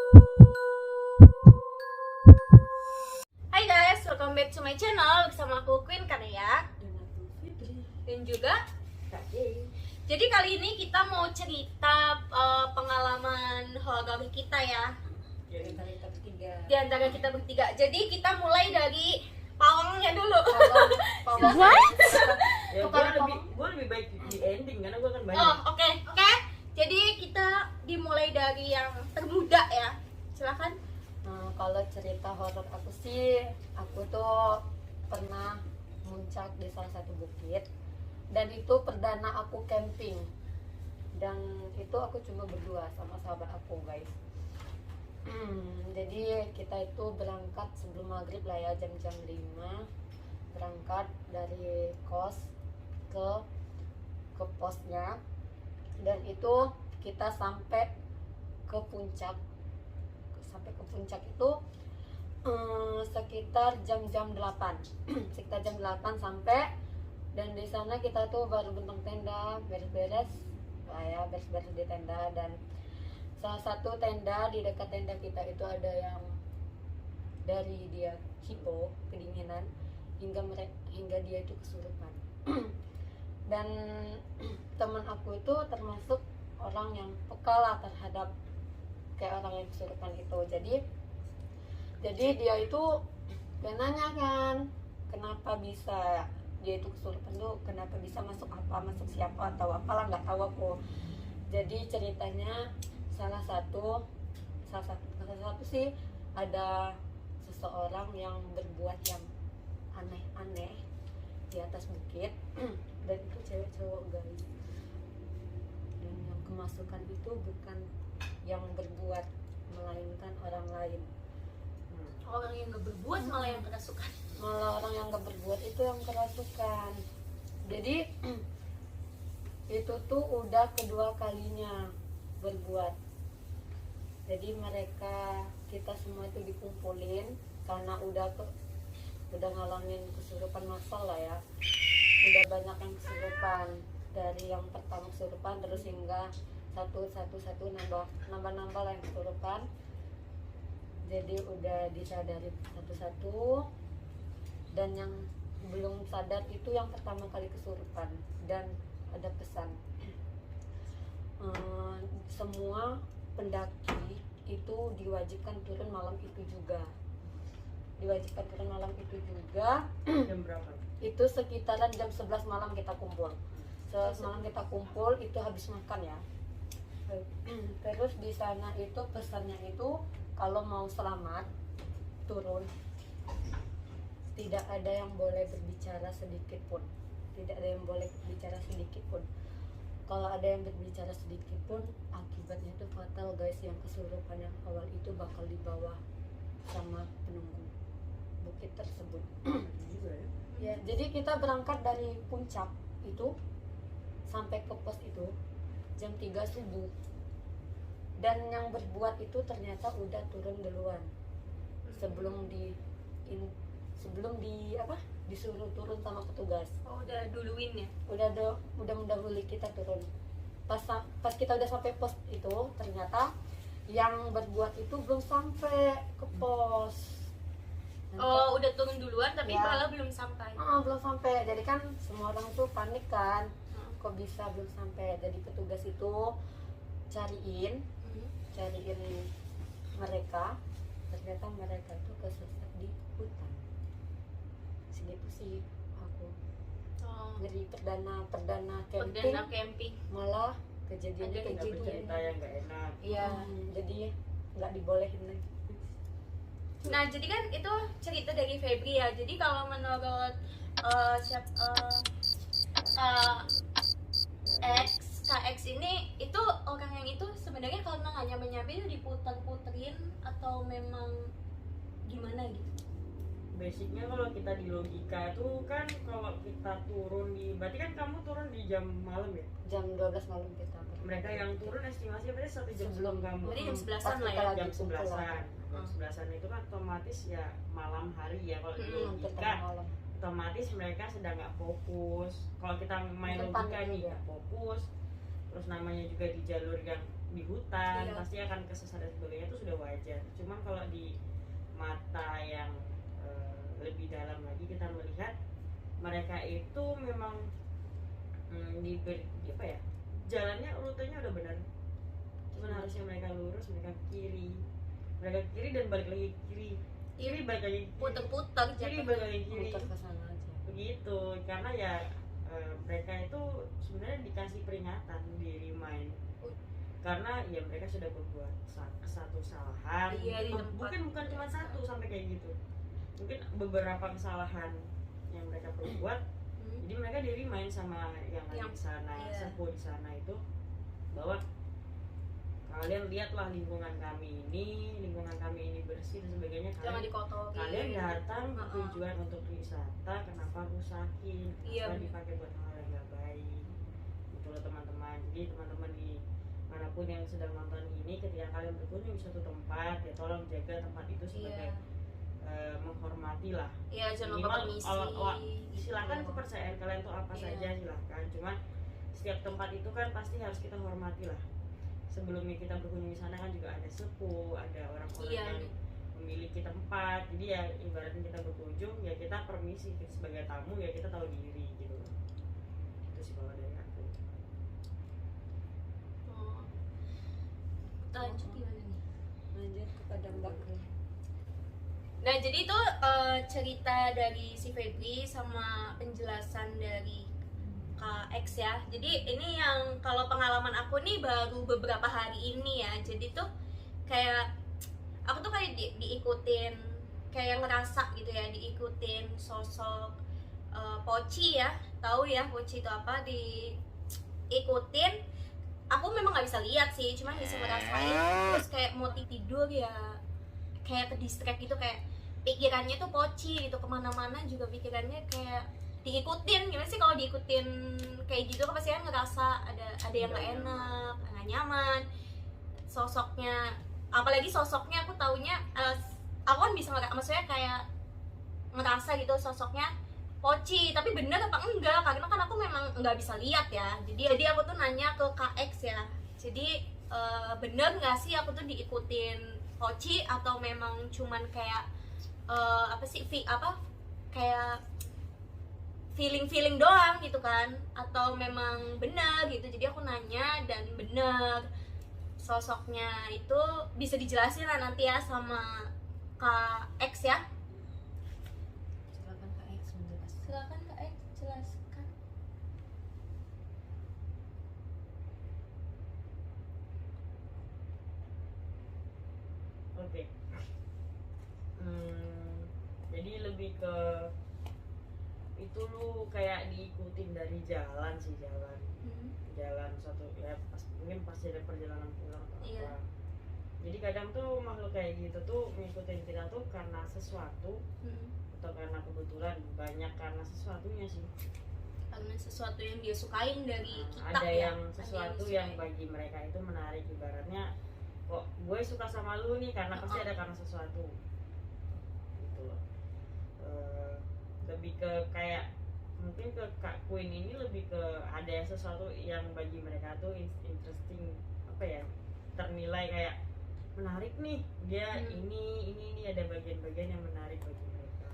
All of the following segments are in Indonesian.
Hai guys, welcome back to my channel bersama aku Queen Karya Dan aku Fitri. dan juga Kak Jay. jadi kali ini kita mau cerita pengalaman horor kita ya Di antara kita bertiga. di antara kita bertiga. Jadi kita mulai dari pawangnya dulu. What? Ya, gue lebih baik di ending karena gue kan banyak. Oh, oke. Jadi kita dimulai dari yang termuda ya. Silakan. Kalau cerita horor aku sih, aku tuh pernah muncak di salah satu bukit dan itu perdana aku camping. Dan itu aku cuma berdua sama sahabat aku, guys. Jadi kita itu berangkat sebelum maghrib lah ya, jam-jam 5 berangkat dari kos ke posnya, dan itu kita sampai ke puncak itu sekitar jam-jam 8 sekitar jam 8 sampai, dan di sana kita tuh baru bentang tenda, beres-beres di tenda. Dan salah satu tenda, di dekat tenda kita itu ada yang dari dia hipo, kedinginan, hingga dia itu kesurupan. Dan teman aku itu termasuk orang yang peka lah terhadap kayak orang yang kesurupan itu. Jadi dia itu kayak nanya kan, kenapa bisa dia itu kesurupan tuh, kenapa bisa masuk siapa atau apalah, nggak tahu aku. Jadi ceritanya salah satu sih, ada seseorang yang berbuat yang aneh-aneh di atas bukit. Dan itu cewek cowok, guys. Dan yang kemasukan itu bukan yang berbuat, melainkan orang lain. Orang yang gak berbuat malah yang kerasukan. Malah orang yang gak berbuat itu yang kerasukan. Jadi itu tuh udah kedua kalinya berbuat. Jadi kita semua itu dikumpulin karena udah ngalamin kesurupan massal lah ya. Udah banyak yang kesurupan, dari yang pertama kesurupan terus hingga satu nambah lah yang kesurupan. Jadi udah disadari satu-satu, dan yang belum sadar itu yang pertama kali kesurupan. Dan ada pesan, semua pendaki itu diwajibkan turun malam itu juga. Jam berapa? Itu sekitaran jam 11 malam kita kumpul. 11 malam kita kumpul, itu habis makan ya. Terus di sana itu pesannya itu, kalau mau selamat turun, tidak ada yang boleh berbicara sedikit pun. Kalau ada yang berbicara sedikit pun, akibatnya itu fatal, guys. Yang kesurupan yang awal itu bakal dibawa sama penunggu bukit tersebut. Ya, jadi kita berangkat dari puncak itu sampai ke pos itu jam 3 subuh. Dan yang berbuat itu ternyata udah turun duluan sebelum disuruh turun sama petugas. Oh, udah duluin ya. Udah mendahului kita turun. Pas kita udah sampai pos itu, ternyata yang berbuat itu belum sampai ke pos. Oh, udah turun duluan tapi Ya. malah belum sampai. Belum sampai. Jadi kan semua orang tuh panik kan, kok bisa belum sampai. Jadi petugas itu cariin mereka. Ternyata mereka itu kesesat di hutan. Segitu sih aku. Jadi perdana camping malah kejadiannya kayak Dapet gitu. cerita yang gak enak. Iya, jadi nggak dibolehin lagi. Nah, jadi kan itu cerita dari Febri ya. Jadi kalau menurut KX ini, itu orang yang itu sebenarnya karena hanya menyambi diputer-puterin atau memang gimana gitu? Basicnya kalau kita di logika tuh kan, kalau kita turun berarti kan kamu turun di jam malam ya? Jam 12 malam kita. Mereka yang turun estimasi berarti 1 jam sebelum kamu. Berarti jam 11-an lah ya. Jam 11-an. Jam 11-an itu kan otomatis ya malam hari ya, kalau di logika malam. otomatis mereka sedang nggak fokus. Kalau kita main Mungkin logika panik nih, juga. nggak fokus, terus namanya juga di jalur yang di hutan Iya. pasti akan kesesat dan sebagainya itu sudah wajar. Cuman kalau di mata yang lebih dalam lagi kita melihat mereka itu memang diberi apa ya, jalannya rutenya udah benar, cuman harusnya mereka lurus, mereka kiri dan balik lagi kiri balik lagi kiri, puter-puter kiri jatuh. balik lagi kiri, muter ke sana aja. begitu. Karena ya mereka itu sebenarnya dikasih peringatan, di remind, karena ya mereka sudah berbuat satu kesalahan. Iya, di tempat. bukan cuma satu sampai kayak gitu, mungkin beberapa kesalahan yang mereka perbuat. Jadi mereka di remind sama yang ada di sana, iya. sepuh di sana itu, bahwa kalian lihatlah lingkungan kami ini bersih dan sebagainya. Jangan dikotori. Kalian datang Heeh. tujuan untuk wisata, kenapa rusakin? Iya. Kenapa dipakai buat hal yang nggak baik? Gitu loh teman-teman. Jadi teman-teman di manapun yang sedang nonton ini, ketika kalian berkunjung di suatu tempat, ya tolong jaga tempat itu sebagai menghormati lah. Iya, jangan lupa Minimal permisi. silakan gitu. kepercayaan kalian tuh apa Iya. saja silahkan. Cuman setiap tempat itu kan pasti harus kita hormati lah. Sebelumnya kita berkunjung di sana kan juga ada sepuh, ada orang-orang Iya. yang memiliki tempat. Jadi ya ibaratnya kita berkunjung ya kita permisi, kita sebagai tamu ya kita tahu diri gitu. Itu sih kalau dari aku. Oh. Kita lanjut gimana nih? Lanjut kepada Mbak Kri. Nah, jadi itu cerita dari si Febri sama penjelasan dari Kak X ya. Jadi ini yang kalau pengalaman aku nih baru beberapa hari ini ya. Jadi tuh kayak aku tuh kayak diikutin, kayak ngerasa gitu ya, diikutin sosok Poci ya. Tahu ya Poci itu apa? Diikutin. Aku memang nggak bisa lihat sih, cuman bisa ngerasain. Terus kayak mau tidur ya, kayak ke distract gitu, kayak pikirannya tuh Poci gitu, kemana-mana juga pikirannya kayak diikutin. Gimana sih kalau diikutin kayak gitu kan pasti kan ngerasa ada yang nggak enak, nggak nyaman. Sosoknya, apalagi sosoknya aku taunya aku kan bisa maksudnya kayak ngerasa gitu sosoknya Poci, tapi bener apa enggak, karena kan aku memang nggak bisa lihat ya. Jadi aku tuh nanya ke Kak X ya, jadi bener nggak sih aku tuh diikutin Poci atau memang cuman kayak apa sih kayak feeling doang gitu kan, atau memang benar gitu. Jadi aku nanya dan bener sosoknya itu bisa dijelasin lah nanti ya sama Kak X ya. Silakan Kak X menjelaskan. Silakan Kak X jelaskan. Oke. Jadi lebih ke itu lu kayak diikutin dari jalan jalan suatu ya, mungkin pasti ada perjalanan pulang atau Iya. apa. Jadi kadang tuh makhluk kayak gitu tuh ngikutin kita tuh karena sesuatu atau karena kebetulan, banyak karena sesuatunya sih. Karena sesuatu yang dia sukain dari kita Ada ya. yang sesuatu yang bagi mereka itu menarik, ibaratnya kok gue suka sama lu nih karena pasti ada karena sesuatu gitu loh. Lebih ke kayak mungkin ke Kak Queen ini lebih ke ada sesuatu yang bagi mereka tuh interesting, apa ya, ternilai kayak menarik nih dia. Ini ada bagian-bagian yang menarik bagi mereka,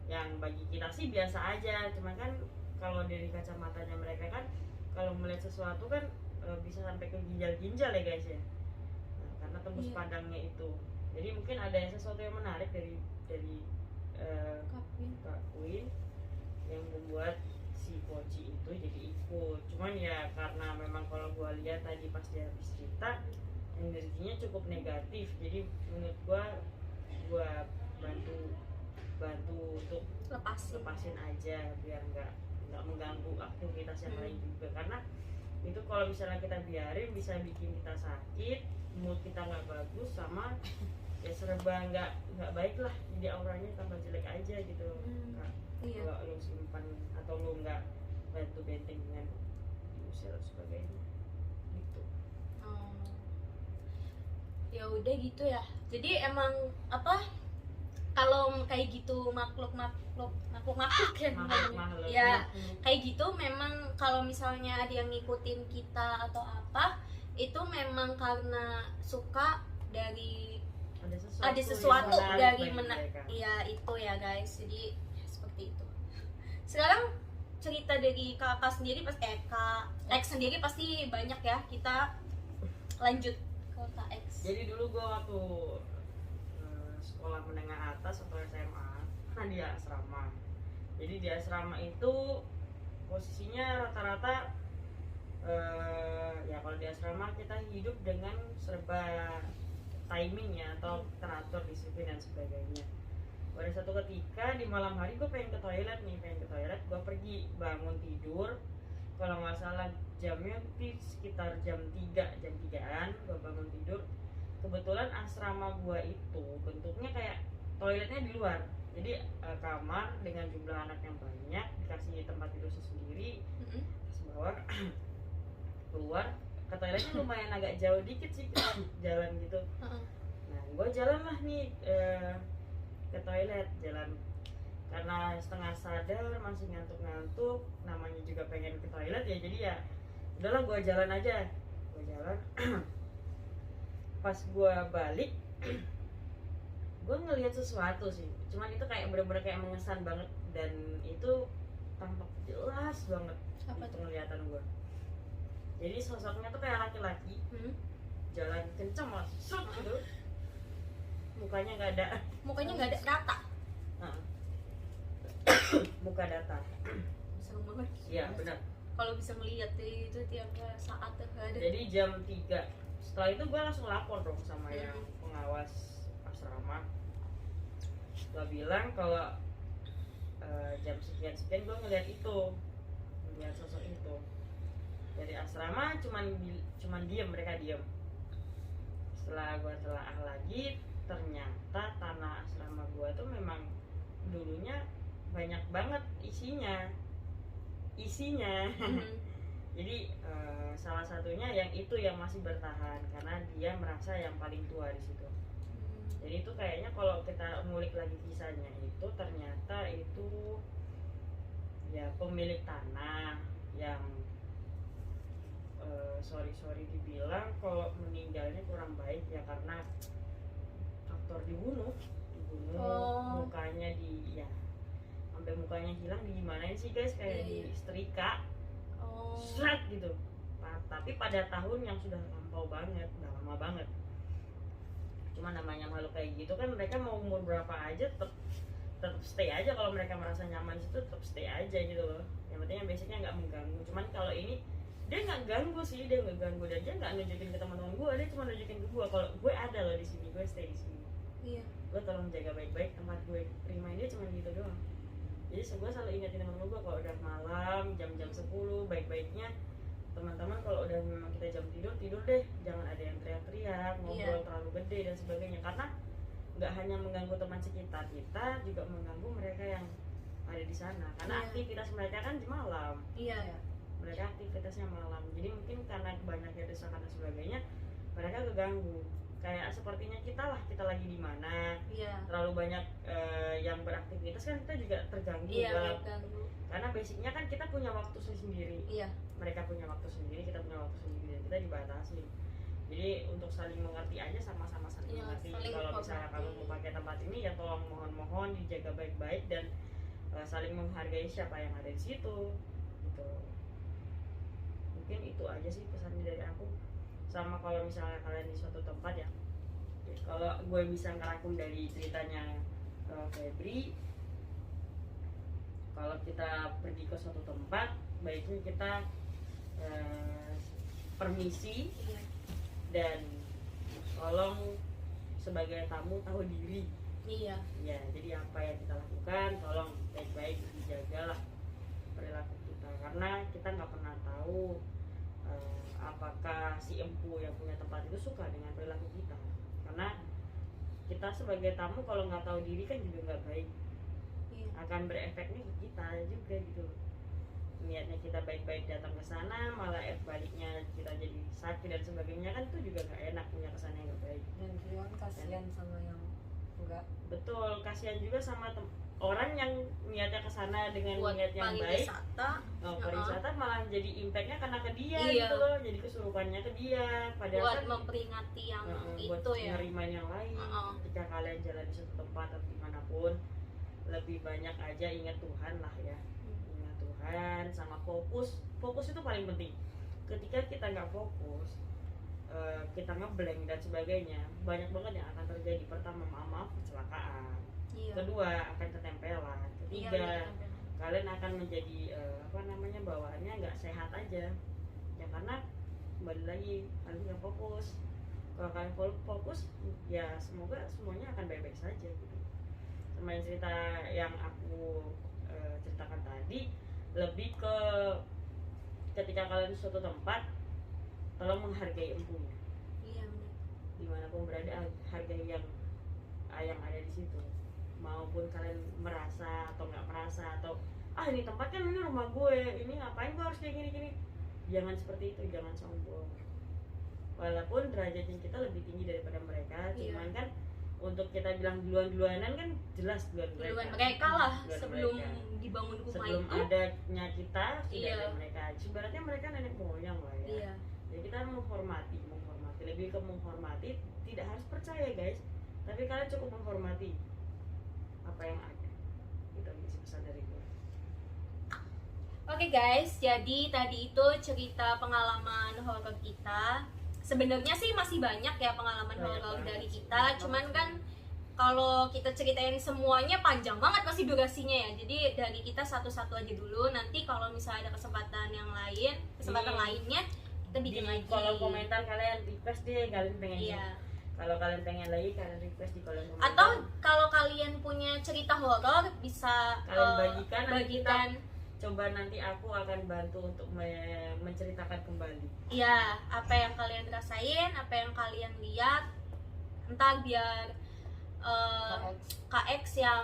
yang bagi kita sih biasa aja. Cuman kan kalau dari kacamatanya mereka kan kalau melihat sesuatu kan bisa sampai ke ginjal-ginjal ya guys ya. Nah, karena tembus Iya. pandangnya itu, jadi mungkin ada sesuatu yang menarik dari Kak Queen yang membuat si Poci itu jadi ikut. Cuman ya karena memang kalau gua lihat tadi pas dia habis cerita energinya cukup negatif, jadi menurut gua bantu untuk lepasin aja biar nggak mengganggu aktivitas yang lain juga. Karena itu kalau misalnya kita biarin bisa bikin kita sakit, mood kita nggak bagus, sama ya serba nggak baik lah, jadi auranya tambah jelek aja gitu. Kak, Iya. kalau lu simpan atau lu nggak bantu benteng dengan diusir dan sebagainya gitu. Oh. Ya udah gitu ya. Jadi emang apa? Kalau kayak gitu makhluk ya Makhluk. ya kayak gitu memang kalau misalnya ada yang ngikutin kita atau apa, itu memang karena suka dari ada sesuatu yang menarik dari bagi mereka. ya itu ya guys, jadi ya, seperti itu. Sekarang cerita dari kakak sendiri kak X sendiri pasti banyak ya, kita lanjut ke kak X. Jadi dulu gue waktu sekolah menengah atas atau SMA kan di asrama. Jadi di asrama itu posisinya rata-rata ya kalau di asrama kita hidup dengan serba timing ya atau teratur, disiplin dan sebagainya. Pada satu ketika di malam hari gue pengen ke toilet, gue pergi bangun tidur, kalau nggak salah jamnya di sekitar jam 3an gue bangun tidur. Kebetulan asrama gue itu bentuknya kayak toiletnya di luar, jadi kamar dengan jumlah anak yang banyak, dikasih tempat tidur sendiri, terus bawah keluar ke toiletnya lumayan agak jauh dikit sih, kita jalan gitu. Nah gue jalan lah nih ke toilet, jalan karena setengah sadar masih ngantuk-ngantuk, namanya juga pengen ke toilet ya, jadi ya udahlah gue jalan aja. Gue jalan pas gue balik gue ngelihat sesuatu sih, cuman itu kayak bener-bener kayak mengesan banget dan itu tampak jelas banget di penglihatan gue. Jadi sosoknya tuh kayak laki-laki jalan kenceng mas, gitu. Mukanya nggak ada Rata. Muka datar. Serem banget. Iya benar. Kalau bisa melihat itu tiap saat tuh ada. Jadi jam 3 setelah itu gue langsung lapor dong sama yang pengawas asrama. Gue bilang kalau jam sekian gue ngeliat sosok itu dari asrama, cuman diem, mereka diem. Setelah gue telaah lagi, ternyata tanah asrama gue tuh memang dulunya banyak banget isinya. Jadi salah satunya yang itu yang masih bertahan karena dia merasa yang paling tua di situ. Jadi itu kayaknya kalau kita ngulik lagi kisahnya itu ternyata itu ya pemilik tanah yang sorry dibilang kalau meninggalnya kurang baik ya karena faktor dibunuh. Mukanya sampai mukanya hilang, digimanain sih guys, kayak disetrika seret gitu. Tapi pada tahun yang sudah lampau banget, udah lama banget. Cuma namanya makhluk kayak gitu kan, mereka mau umur berapa aja tetap stay aja. Kalau mereka merasa nyaman situ tetap stay aja gitu loh. Yang penting yang basicnya nggak mengganggu. Cuman kalau ini dia nggak ganggu sih, dia nggak ganggu dan dia nggak nunjukin ke teman-teman gue, dia cuma nunjukin ke gue kalau gue ada loh di sini, gue stay di sini. Iya. Gue tolong jaga baik-baik tempat gue, primain dia cuma gitu doang. Jadi gue selalu ingatin teman-teman gue kalau udah malam jam-jam 10 baik-baiknya teman-teman kalau udah memang kita jam tidur deh, jangan ada yang teriak-teriak, ngobrol terlalu gede dan sebagainya, karena nggak hanya mengganggu teman sekitar kita, juga mengganggu mereka yang ada di sana karena aktivitas mereka kan di malam. Iya. Mereka aktivitasnya malam, jadi mungkin karena banyaknya desakan dan sebagainya mereka keganggu. Kayak sepertinya kita lagi di mana, terlalu banyak yang beraktivitas kan kita juga terganggu. Karena basicnya kan kita punya waktu sendiri, mereka punya waktu sendiri, kita punya waktu sendiri, dan kita dibatasi. Jadi untuk saling mengerti aja, sama-sama saling mengerti. Kalau misalnya kamu mau pakai tempat ini ya tolong mohon dijaga baik-baik dan saling menghargai siapa yang ada di situ gitu. Mungkin itu aja sih pesannya dari aku. Sama kalau misalnya kalian di suatu tempat ya, kalau gue bisa ngerangkum dari ceritanya Febri, kalau kita pergi ke suatu tempat baiknya kita permisi dan tolong sebagai tamu tahu diri. Ya, jadi apa yang kita lakukan tolong baik-baik dijagalah perilaku kita, karena kita nggak pernah tahu apakah si empu yang punya tempat itu suka dengan perilaku kita. Karena kita sebagai tamu kalau nggak tahu diri kan juga nggak baik, akan berefeknya ke kita juga gitu. Niatnya kita baik-baik datang ke sana, malah baliknya kita jadi sakit dan sebagainya, kan itu juga nggak enak, punya kesan yang nggak baik. Dan kasihan sama yang enggak. Betul, kasihan juga sama orang yang niatnya ke sana dengan buat niat yang baik, pariwisata. pariwisata malah jadi impactnya kena ke dia Iya. gitu loh, jadi kesurupannya ke dia. Padahal Buat kan memperingati yang buat itu ya. ngerimain yang lain. Ketika kalian jalan di suatu tempat atau dimanapun, lebih banyak aja ingat Tuhan lah ya, ingat Tuhan sama fokus. Fokus itu paling penting. Ketika kita nggak fokus, kita ngeblank dan sebagainya, banyak banget yang akan terjadi. Pertama, maaf kecelakaan. Iya. Kedua, akan ketempelan. Iya, Ketiga, benar. kalian akan menjadi bawaannya nggak sehat aja ya, karena kembali lagi kalian nggak fokus. Kalau kalian fokus ya semoga semuanya akan baik-baik saja gitu. Sama yang cerita yang aku ceritakan tadi, lebih ke ketika kalian di suatu tempat, tolong menghargai empunya. Iya, benar. Dimanapun berada, hargai yang ada di situ. Maupun kalian merasa atau nggak merasa, atau ini tempat kan, ini rumah gue, ini ngapain gue harus kayak gini-gini. Jangan seperti itu, jangan sombong. Walaupun derajatnya kita lebih tinggi daripada mereka, Iya. cuman kan untuk kita bilang duluan-duluanan kan jelas duluan Duluan mereka lah Duluan sebelum mereka. dibangun rumah Sebelum itu. adanya kita sudah Iya. ada mereka. Sebenarnya mereka nenek moyang lah ya. Iya. Jadi kita menghormati, lebih ke menghormati, tidak harus percaya guys, tapi kalian cukup menghormati apa yang ada. Itu isi pesan dari gue. Oke guys, jadi tadi itu cerita pengalaman horor kita. Sebenarnya sih masih banyak ya pengalaman Banyak horor banget dari sih, kita. banyak Cuman banget kan kalau kita ceritain semuanya panjang banget masih durasinya ya. Jadi dari kita satu-satu aja dulu. Nanti kalau misalnya ada kesempatan yang lain, kesempatan lainnya kita bikin Di lagi. kolom komentar kalian request deh, kalian pengen Iya. kalau kalian pengen lagi, kalian request di kolom komentar. Atau kalau kalian punya cerita horor bisa kalian bagikan, nanti bagikan. coba nanti aku akan bantu untuk menceritakan kembali. Ya, apa yang kalian rasain, apa yang kalian lihat, entah biar KX yang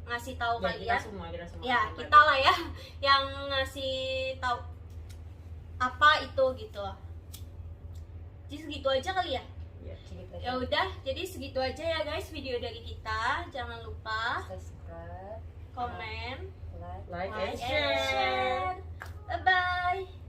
ngasih tahu Ya, kalian. kita semua Ya, akan kita lah ya yang ngasih tahu apa itu gitu. Jadi segitu aja kali ya. Ya. Ya udah, jadi segitu aja ya guys video dari kita. Jangan lupa subscribe, komen, like. Like like and and share. share. Bye bye.